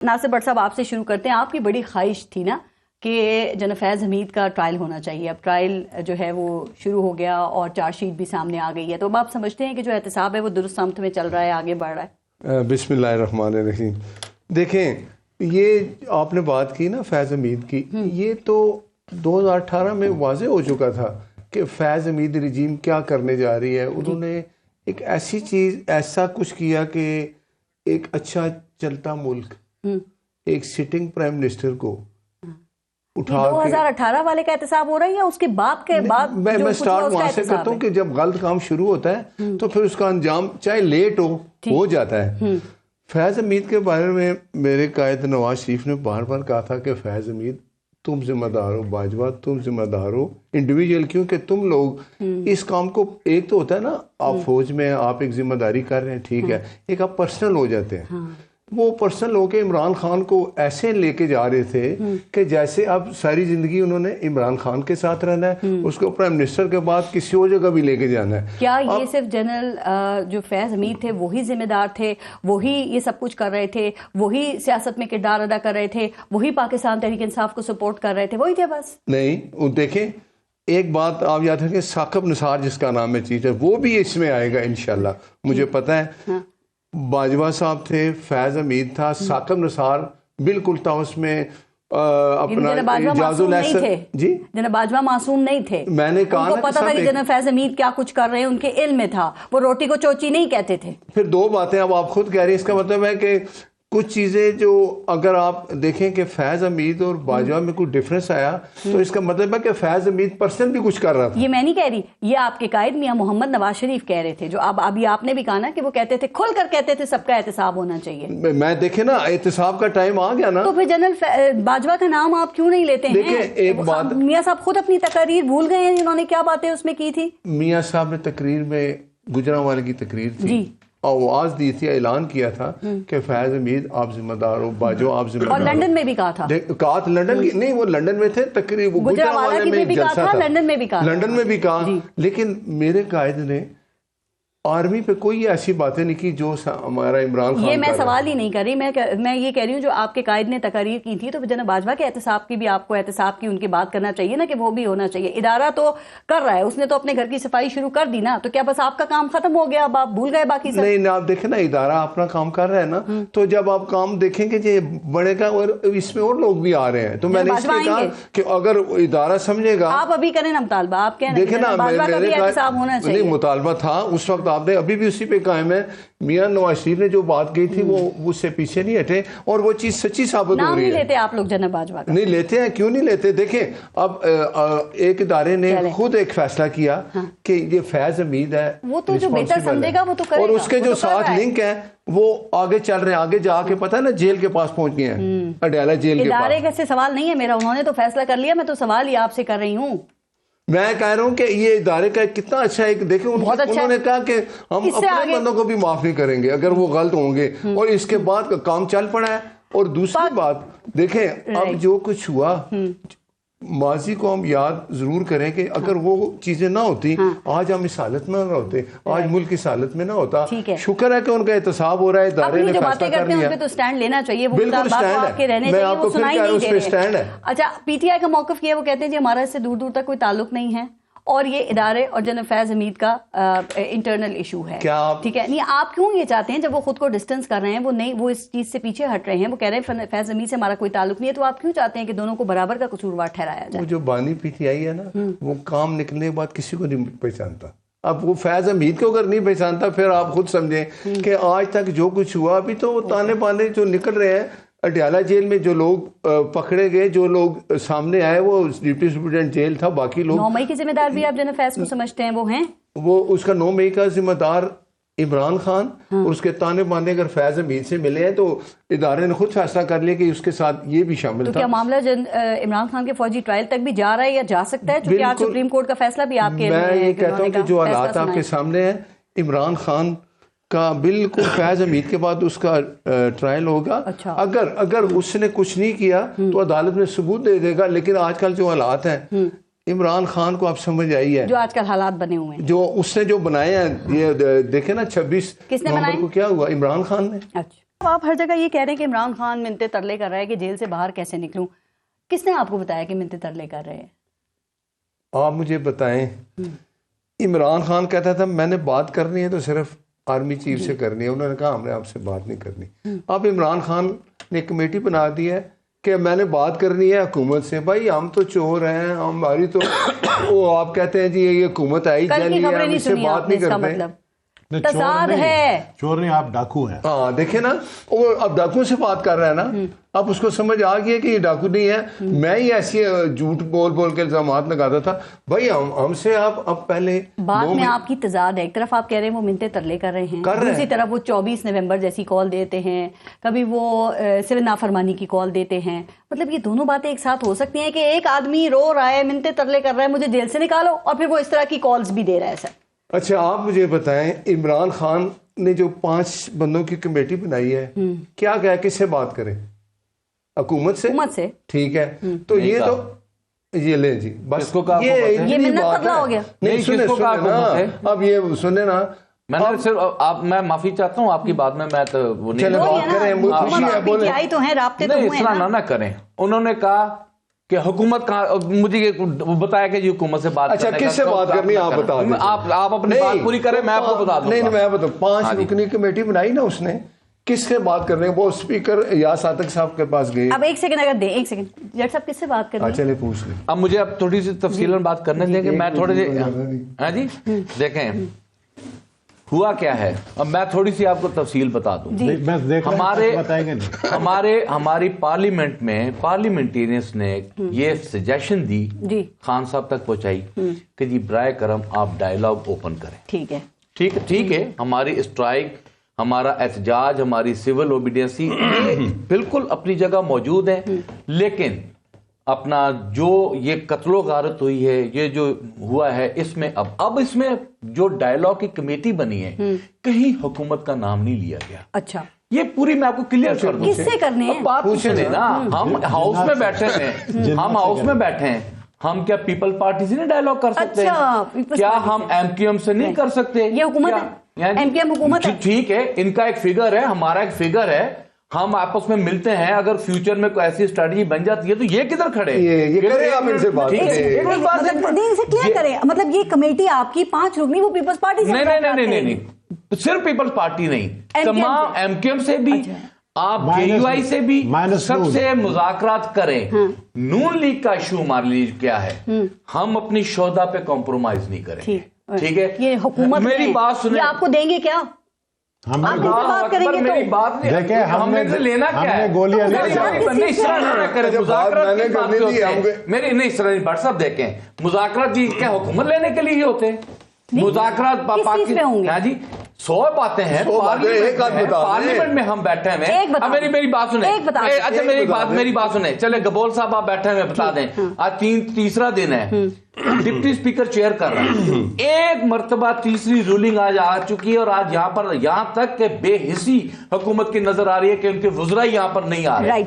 ناصر but صاحب آپ سے شروع کرتے ہیں. آپ کی بڑی خواہش تھی نا کہ جناب فیض حمید کا ٹرائل ہونا چاہیے. اب ٹرائل جو ہے وہ شروع ہو گیا اور چارج شیٹ بھی سامنے آ گئی ہے, تو اب آپ سمجھتے ہیں کہ جو احتساب ہے وہ درست سمت میں چل رہا ہے, آگے بڑھ رہا ہے؟ بسم اللہ الرحمن الرحیم. دیکھیں, یہ آپ نے بات کی نا فیض حمید کی, یہ تو 2018 میں واضح ہو چکا تھا کہ فیض حمید رجیم کیا کرنے جا رہی ہے. انہوں نے ایک ایسی چیز, ایسا کچھ کیا کہ ایک اچھا چلتا ملک, ایک سٹنگ پرائم منسٹر کو اٹھا کے 2018 والے کا احتساب ہو رہا ہے یا اس کے بعد کے بعد؟ میں سٹارٹ وہاں سے کرتا ہوں کہ جب غلط کام شروع ہوتا ہے تو پھر اس کا انجام چاہے لیٹ ہو جاتا ہے. فیض حمید کے بارے میں میرے قائد نواز شریف نے بار بار کہا تھا کہ فیض حمید تم ذمہ دار ہو, باجوہ تم ذمہ دار ہو انڈیویجول, کیونکہ تم لوگ اس کام کو, ایک تو ہوتا ہے نا آپ فوج میں آپ ایک ذمہ داری کر رہے ہیں, ٹھیک ہے, ایک آپ پرسنل ہو جاتے ہیں. وہ پرسنل ہو کے عمران خان کو ایسے لے کے جا رہے تھے کہ جیسے اب ساری زندگی انہوں نے عمران خان کے ساتھ رہنا ہے, اس کو پرائم منسٹر کے بعد کسی اور جگہ بھی لے کے جانا ہے. کیا یہ صرف جنرل جو فیض حمید تھے وہی ذمہ دار تھے, وہی یہ سب کچھ کر رہے تھے, وہی سیاست میں کردار ادا کر رہے تھے, وہی پاکستان تحریک انصاف کو سپورٹ کر رہے تھے, وہی تھے بس؟ نہیں, دیکھیں ایک بات آپ یاد رکھیں, ثاقب نثار جس کا نام ہے چیز ہے, وہ بھی اس میں آئے گا انشاءاللہ, مجھے پتہ ہے. باجوہ صاحب تھے, فیض حمید تھا, ثاقب نثار بالکل تھا اس میں, اپنا اعجاز الاحسن. جی جناب باجوہ معصوم نہیں تھے, میں نے کہا ان کو پتا تھا کہ جناب فیض حمید کیا کچھ کر رہے ہیں, ان کے علم میں تھا, وہ روٹی کو چوچی نہیں کہتے تھے. پھر دو باتیں اب آپ خود کہہ رہے ہیں, اس کا مطلب ہے کہ کچھ چیزیں جو اگر آپ دیکھیں کہ فیض حمید اور باجوہ میں کوئی ڈفرنس آیا تو اس کا مطلب ہے کہ فیض حمید پرسنل بھی کچھ کر رہا تھا. یہ میں نہیں کہہ رہی, یہ آپ کے قائد میاں محمد نواز شریف کہہ رہے تھے, جو ابھی آپ نے بھی کہا نا کہ وہ کہتے تھے, کھل کر کہتے تھے سب کا احتساب ہونا چاہیے. میں دیکھیں نا احتساب کا ٹائم آ گیا نا, تو پھر جنرل باجوہ کا نام آپ کیوں نہیں لیتے ہیں؟ دیکھیں ایک بات, میاں صاحب خود اپنی تقریر بھول گئے ہیں, انہوں نے کیا باتیں اس میں کی تھی. میاں صاحب نے تقریر میں, گجرانوالے کی تقریر تھی, آواز دی تھی, اعلان کیا تھا کہ فیض حمید آپ ذمہ دار ہو, باجوہ آپ ذمہ دار ہو. اور لندن میں بھی کہا تھا, کہا تھا لندن کی نہیں, وہ لندن میں تھے تقریر, وہ گجرانوالے میں جلسہ تھا, لندن میں بھی کہا, لندن میں بھی کہا. لیکن میرے قائد نے آرمی پہ کوئی ایسی باتیں نہیں کی جو ہمارا عمران خان. یہ میں سوال ہی نہیں کر رہی, میں یہ کہہ رہی ہوں جو آپ کے قائد نے تقریر کی تھی, تو جناب باجوہ کے احتساب کی بھی آپ کو احتساب کی ان کی بات کرنا چاہیے نا, کہ وہ بھی ہونا چاہیے. ادارہ تو کر رہا ہے, اس نے تو اپنے گھر کی صفائی شروع کر دی نا, تو کیا بس آپ کا کام ختم ہو گیا, اب آپ بھول گئے باقی سب؟ نہیں, آپ دیکھیں نا ادارہ اپنا کام کر رہا ہے نا, تو جب آپ کام دیکھیں گے کہ بڑے گا اور اس میں اور لوگ بھی آ رہے ہیں, تو میں نے اس لیے کہا کہ اگر ادارہ سمجھے گا. آپ ابھی کریں نا مطالبہ, آپ کہہ دیکھیں نا احتساب ہونا چاہیے. نہیں, مطالبہ تھا اس وقت, آپ نے ابھی بھی اسی پہ قائم ہے. میاں نواز شریف نے جو بات کہی تھی وہ اس سے پیچھے نہیں ہٹے, اور وہ چیز سچی ثابت ہو رہی ہے. نام نہیں لیتے آپ لوگ جناب باجوہ کا؟ نہیں لیتے ہیں, کیوں نہیں لیتے. دیکھیں اب ایک ادارے نے خود ایک فیصلہ کیا کہ یہ فیض حمید ہے, وہ تو جو بہتر سمجھے گا وہ تو کرے گا, اور اس کے جو ساتھ لنک ہے وہ آگے چل رہے ہیں, آگے جا کے پتہ ہے نا جیل کے پاس پہنچ گئے ہیں, اڈیالہ جیل کے پاس. ادارے سے سوال نہیں ہے میرا, انہوں نے تو فیصلہ کر لیا, میں تو سوال ہی آپ سے کر رہی ہوں. میں کہہ رہا ہوں کہ یہ ادارے کا کتنا اچھا ہے. دیکھیں انہوں نے کہا کہ ہم اپنے بندوں کو بھی معاف نہیں کریں گے اگر وہ غلط ہوں گے, اور اس کے بعد کام چل پڑا ہے. اور دوسری بات دیکھیں, اب جو کچھ ہوا ماضی کو ہم یاد ضرور کریں کہ اگر وہ چیزیں نہ ہوتی آج ہم اس حالت میں نہ ہوتے, آج ملک اس حالت میں نہ ہوتا. شکر ہے کہ ان کا احتساب ہو رہا ہے, ادارے نے فیصلہ کر لیا. تو سٹینڈ لینا چاہیے, بالکل سٹینڈ ہے, میں آپ کو پھر کہہ رہا ہوں اس پہ سٹینڈ ہے. اچھا, پی ٹی آئی کا موقف یہ, وہ کہتے ہیں جی ہمارا اس سے دور دور تک کوئی تعلق نہیں ہے, اور یہ ادارے اور جناب فیض حمید کا انٹرنل ایشو ہے. ٹھیک ہے, نہیں آپ کیوں یہ چاہتے ہیں, جب وہ خود کو ڈسٹنس کر رہے ہیں, وہ نہیں, وہ اس چیز سے پیچھے ہٹ رہے ہیں, وہ کہہ رہے ہیں فیض حمید سے ہمارا کوئی تعلق نہیں ہے, تو آپ کیوں چاہتے ہیں کہ دونوں کو برابر کا قصوروار ٹھہرایا جائے؟ وہ جو بانی پی ٹی آئی ہے نا, وہ کام نکلنے کے بعد کسی کو نہیں پہچانتا. اب وہ فیض حمید کو اگر نہیں پہچانتا, پھر آپ خود سمجھیں کہ آج تک جو کچھ ہوا, ابھی تو وہ تانے بانے جو نکل رہے ہیں. اڈیالہ جیل میں جو لوگ پکڑے گئے, جو لوگ سامنے آئے, وہ ڈپٹی سپرنٹینڈنٹ جیل تھا, باقی لوگ. 9 مئی کی ذمہ دار بھی آپ جناب فیض کو سمجھتے ہیں وہ ہیں؟ وہ اس کا 9 مئی کا ذمہ دار عمران خان, اور اس کے تانے بانے اگر فیض حمید سے ملے ہیں تو ادارے نے خود فیصلہ کر لیا کہ اس کے ساتھ یہ بھی شامل تھا. تو کیا معاملہ عمران خان کے فوجی ٹرائل تک بھی جا رہا ہے یا جا سکتا ہے, چونکہ آج سپریم کورٹ کا فیصلہ بھی آپ کے, میں یہ کہتا ہوں کہ جو حالات آپ کے سامنے ہیں, عمران خان کا بالکل فیض حمید کے بعد اس کا ٹرائل ہوگا. اگر اس نے کچھ نہیں کیا تو عدالت میں ثبوت دے دے گا. لیکن آج کل جو حالات ہیں, عمران خان کو آپ سمجھ آئی ہے, جو آج کل حالات بنے ہوئے ہیں, جو اس نے جو بنائے ہیں, یہ دیکھیں نا 26 نومبر کو کیا ہوا, عمران خان نے آپ ہر جگہ یہ کہہ رہے ہیں کہ عمران خان منتے ترلے کر رہا ہے کہ جیل سے باہر کیسے نکلوں. کس نے آپ کو بتایا کہ منتے ترلے کر رہے ہیں؟ آپ مجھے بتائیں. عمران خان کہتا تھا میں نے بات کرنی ہے تو صرف آرمی چیف سے کرنی ہے. انہوں نے کہا ہم نے آپ سے بات نہیں کرنی. اب عمران خان نے کمیٹی بنا دی ہے کہ میں نے بات کرنی ہے حکومت سے. بھائی ہم تو چور ہیں, ہماری تو وہ آپ کہتے ہیں جی یہ حکومت آئی جانی ہے, ہم اس سے بات نہیں کرتے. تضاد ہے. چور نہیں, آپ ڈاکو ہیں. ہاں دیکھیں نا, وہ اب ڈاکو سے بات کر رہا ہے نا, اب اس کو سمجھ آ گیا کہ یہ ڈاکو نہیں ہے. میں ہی ایسی جھوٹ بول بول کے الزامات لگاتا تھا. بھائی ہم سے آپ اب پہلے بات میں آپ کی تضاد ہے. ایک طرف آپ کہہ رہے ہیں وہ منتے ترلے کر رہے ہیں, دوسری طرف وہ 24 نومبر جیسی کال دیتے ہیں, کبھی وہ صرف نافرمانی کی کال دیتے ہیں. مطلب یہ دونوں باتیں ایک ساتھ ہو سکتی ہیں کہ ایک آدمی رو رہا ہے, منتے ترلے کر رہا ہے مجھے جیل سے نکالو, اور پھر وہ اس طرح کی کالز بھی دے رہا ہے. سر اچھا آپ مجھے بتائیں, عمران خان نے جو 5 بندوں کی کمیٹی بنائی ہے, کیا کہا کس سے بات کریں؟ حکومت سے. ٹھیک ہے, تو یہ تو یہ لیں جی بس یہ منت ترلا ہو گیا. نہیں سنیں نا, اب یہ سنیں نا, میں نے صرف میں معافی چاہتا ہوں آپ کی بات میں تو وہ نہیں تو ہیں رابطے تو اس طرح نہ کریں. انہوں نے کہا کہ حکومت کہاں, مجھے بتایا کہ جی حکومت سے بات. اچھا کس سے بات کرنی آپ بتا دیں. آپ اپنی بات پوری کریں, میں آپ کو بتا دوں. نہیں میں بتاؤں, 5 رکنی کمیٹی بنائی نا اس نے, کس سے بات کر رہے ہیں؟ وہ اسپیکر یا صادق صاحب کے پاس گئے. اب ایک سیکنڈ اگر دیں, ایک سیکنڈ جج صاحب کس سے بات کر رہے ہیں؟ چلے پوچھ لیں. اب مجھے اب تھوڑی سی تفصیل بات کرنے دیں کہ میں تھوڑے ہاں جی دیکھیں ہوا کیا ہے. اب میں تھوڑی سی آپ کو تفصیل بتا دوں. ہماری پارلیمنٹ میں پارلیمنٹیرینس نے یہ سجیشن دی, خان صاحب تک پہنچائی کہ جی برائے کرم آپ ڈائیلاگ اوپن کریں. ٹھیک ہے, ہماری اسٹرائک, ہمارا احتجاج, ہماری سول اوبیڈینسی بالکل اپنی جگہ موجود ہے. لیکن اپنا جو یہ قتل و غارت ہوئی ہے, یہ جو ہوا ہے, اس میں اب اس میں جو ڈائیلاگ کی کمیٹی بنی ہے کہیں حکومت کا نام نہیں لیا گیا. اچھا یہ پوری میں آپ کو کلیئر کر دوں. کس سے کرنے ہیں بات پوچھنے نا, ہم ہاؤس میں بیٹھے ہیں, ہم کیا پیپل پارٹی سے نہیں ڈائیلاگ کر سکتے؟ کیا ہم ایم کیو ایم سے نہیں کر سکتے؟ یہ حکومت ہے, ایم کیو ایم حکومت ہے. ٹھیک ہے, ان کا ایک فگر ہے, ہمارا ایک فگر ہے, ہم آپس میں ملتے ہیں. اگر فیوچر میں کوئی ایسی اسٹریٹجی بن جاتی ہے تو یہ کدھر کھڑے کلیئر کریں. مطلب یہ کمیٹی آپ کی 5 رکنی وہ پیپلز پارٹی سے نہیں, صرف پیپلز پارٹی نہیں, تمام ایم کیو ایم سے بھی, آپ جے یو آئی سے بھی, سب سے مذاکرات کریں. نون لیگ کا ایشو ہمارے لیے کیا ہے, ہم اپنی شہدا پہ کمپرومائز نہیں کریں. ٹھیک ہے, یہ حکومت میری بات سنیں, آپ کو دیں گے کیا؟ بات کریں گے میری بات نہیں, ہم نے لینا کیا ہے؟ میری نہیں سر بٹ صاحب دیکھیں, مذاکرات جی کیا حکومت لینے کے لیے ہی ہوتے ہیں؟ مذاکرات ہاں جی 100 باتیں ہیں پارلیمنٹ میں, ہم بیٹھے ہیں. میری بات سنیں, اچھا میری بات سنیں, چلے گبول صاحب آپ بیٹھے ہوئے بتا دیں, آج تیسرا دن ہے, ڈپٹی اسپیکر چیئر کر رہا ہے, ایک مرتبہ تیسری رولنگ آج آ چکی ہے, اور آج یہاں تک کہ بے حسی حکومت کی نظر آ رہی ہے کہ ان کے وزراء یہاں پر نہیں آ رہے.